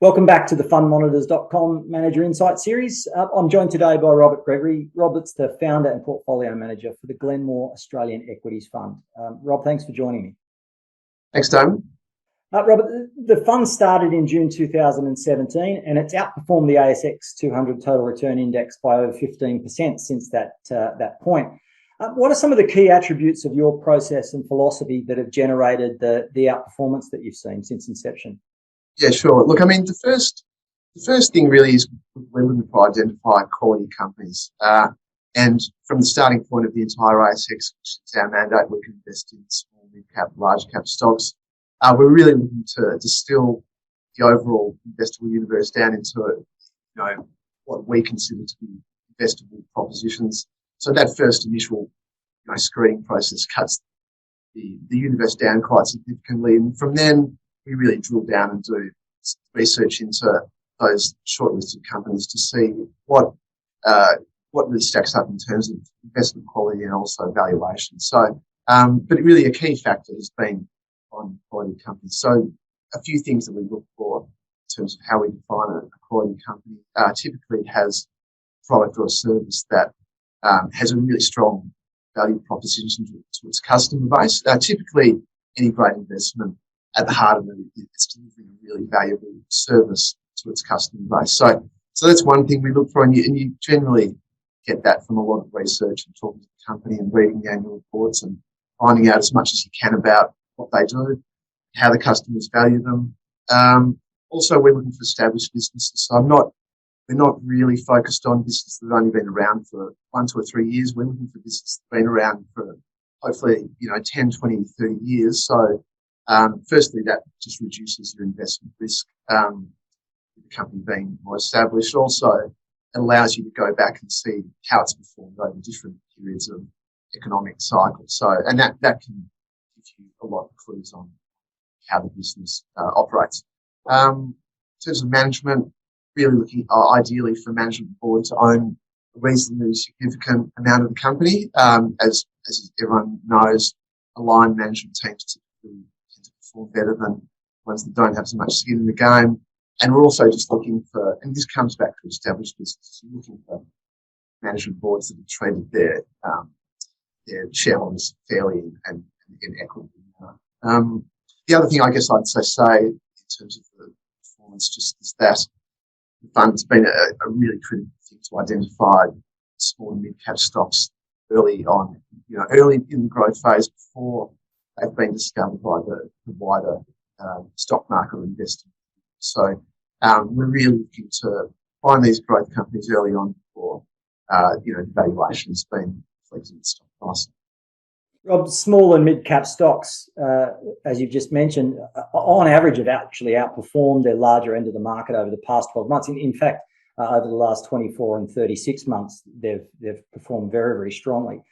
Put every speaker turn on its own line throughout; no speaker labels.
Welcome back to the fundmonitors.com Manager Insight series. I'm joined today by Robert Gregory. Robert's the founder and portfolio manager for the Glenmore Australian Equities Fund. Rob, thanks for joining me.
Thanks, Damen.
Robert, the fund started in June 2017 and it's outperformed the ASX 200 Total Return Index by over 15% since that point. What are some of the key attributes of your process and philosophy that have generated the outperformance that you've seen since inception?
Yeah, sure. Look, I mean, the first thing really is we're looking to identify quality companies. And from the starting point of the entire ASX, which is our mandate, we can invest in small, mid-cap, large-cap stocks. We're really looking to distill the overall investable universe down into, what we consider to be investable propositions. So that first initial, screening process cuts the universe down quite significantly. And from then, we really drill down and do research into those shortlisted companies to see what really stacks up in terms of investment quality and also valuation. So, but really a key factor has been on quality companies. So a few things that we look for in terms of how we define a quality company. Typically it has a product or a service that has a really strong value proposition to its customer base. Typically any great investment at the heart of it, it's delivering a really valuable service to its customer base. So that's one thing we look for, and you generally get that from a lot of research and talking to the company and reading the annual reports and finding out as much as you can about what they do, how the customers value them. Also, we're looking for established businesses. So we're not really focused on businesses that have only been around for 1, 2 or 3 years. We're looking for businesses that have been around for hopefully, 10, 20, 30 years. So firstly, that just reduces your investment risk, the company being more established. Also, it allows you to go back and see how it's performed over different periods of economic cycles. So, and that can give you a lot of clues on how the business operates. In terms of management, really looking ideally for management board to own a reasonably significant amount of the company. As everyone knows, aligned management teams typically perform better than ones that don't have so much skin in the game. And we're also just looking for, and this comes back to established businesses, we're looking for management boards that have treated their shareholders fairly and in equity. The other thing I guess I'd say in terms of the performance just is that the fund's been a really critical thing to identify small and mid-cap stocks early on, early in the growth phase before they've been discovered by the wider stock market or investing. So we're really looking to find these growth companies early on before the valuation's been reflected in the stock price.
Rob, small and mid-cap stocks, as you've just mentioned, on average have actually outperformed their larger end of the market over the past 12 months. In fact, over the last 24 and 36 months, they've performed very, very strongly.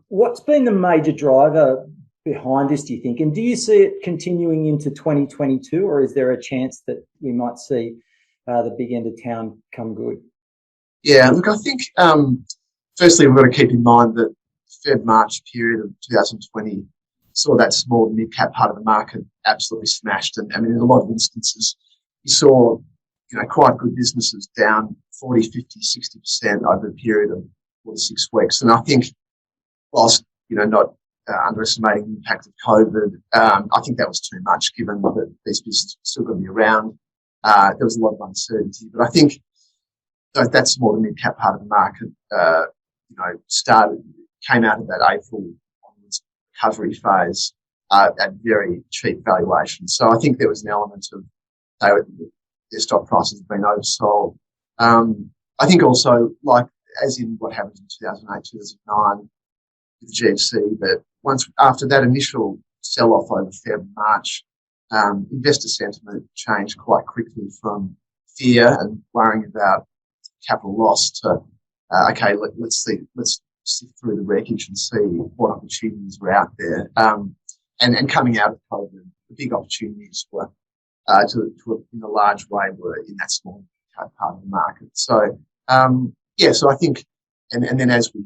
What's been the major driver behind this, do you think? And do you see it continuing into 2022, or is there a chance that we might see the big end of town come good?
Yeah, look, I think firstly we've got to keep in mind that the Feb-March period of 2020 saw that small and mid-cap part of the market absolutely smashed. And I mean, in a lot of instances, you saw, quite good businesses down 40, 50, 60% over a period of 4 to 6 weeks. And I think whilst, not underestimating the impact of COVID, I think that was too much given that these businesses were still going to be around. There was a lot of uncertainty, but I think that small and mid-cap part of the market, came out of that April onwards recovery phase at very cheap valuation. So I think there was an element of their stock prices have been oversold. I think also, like as in what happened in 2008, 2009 with the GFC, that after that initial sell-off over Feb and March, investor sentiment changed quite quickly from fear and worrying about capital loss to let's sift through the wreckage and see what opportunities were out there. And coming out of COVID, the big opportunities were in a large way were in that small part of the market. So so I think, and then as we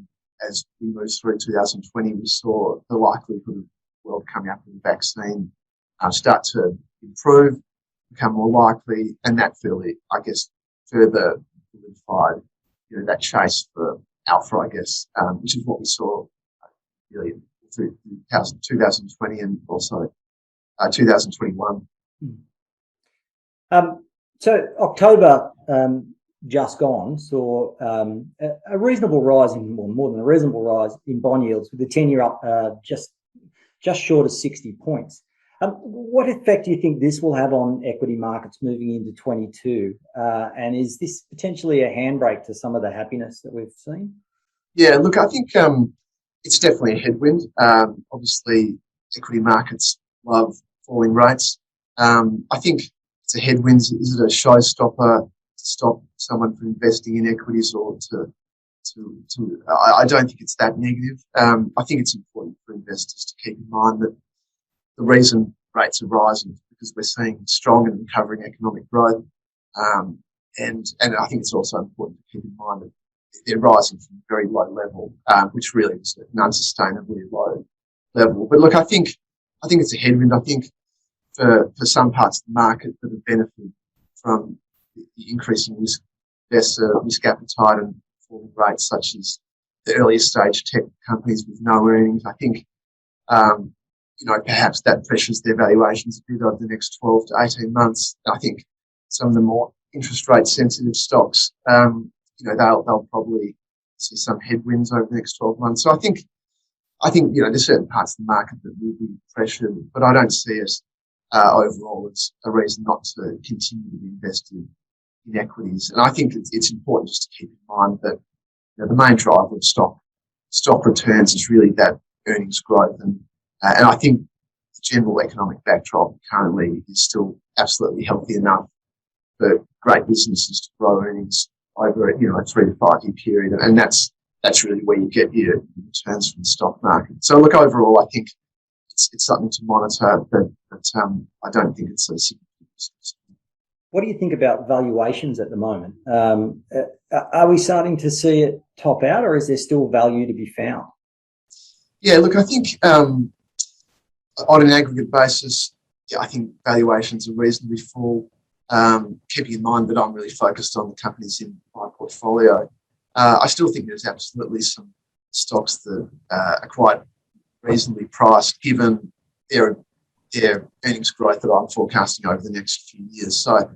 moved through 2020, we saw the likelihood of the world coming up with a vaccine start to improve. become more likely, and that further solidified, that chase for alpha, I guess, which is what we saw really through 2020 and also 2021.
So October just gone saw a reasonable rise more than a reasonable rise in bond yields, with the 10-year up just short of 60 points. What effect do you think this will have on equity markets moving into 22? And is this potentially a handbrake to some of the happiness that we've seen?
Yeah, look, I think it's definitely a headwind. Obviously, equity markets love falling rates. I think it's a headwind. Is it a showstopper to stop someone from investing in equities, or I don't think it's that negative. I think it's important for investors to keep in mind that the reason rates are rising is because we're seeing strong and recovering economic growth. And I think it's also important to keep in mind that they're rising from a very low level, which really is an unsustainably low level. But look, I think it's a headwind. I think for some parts of the market that have benefited from the increasing risk appetite and falling rates, such as the earlier stage tech companies with no earnings, I think perhaps that pressures their valuations a bit over the next 12 to 18 months. I think some of the more interest rate sensitive stocks, they'll probably see some headwinds over the next 12 months. So I think there's certain parts of the market that will be pressured, but I don't see us overall as a reason not to continue to be invested in equities. And I think it's important just to keep in mind that the main driver of stock returns is really that earnings growth, and I think the general economic backdrop currently is still absolutely healthy enough for great businesses to grow earnings over a 3 to 5 year period, and that's really where you get your returns from the stock market. So look, overall, I think it's something to monitor, but I don't think it's a significant risk.
What do you think about valuations at the moment? Are we starting to see it top out, or is there still value to be found?
Yeah, look, I think on an aggregate basis, I think valuations are reasonably full. Keeping in mind that I'm really focused on the companies in my portfolio, I still think there's absolutely some stocks that are quite reasonably priced given their earnings growth that I'm forecasting over the next few years. So,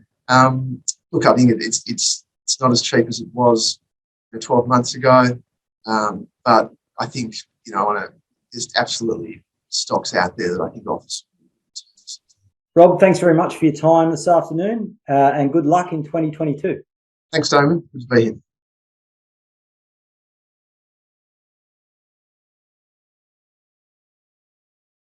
look, I think it's not as cheap as it was 12 months ago, but I think there's absolutely stocks out there that I think offer some returns.
Rob, thanks very much for your time this afternoon, and good luck in 2022.
Thanks, Damen. Good to be here.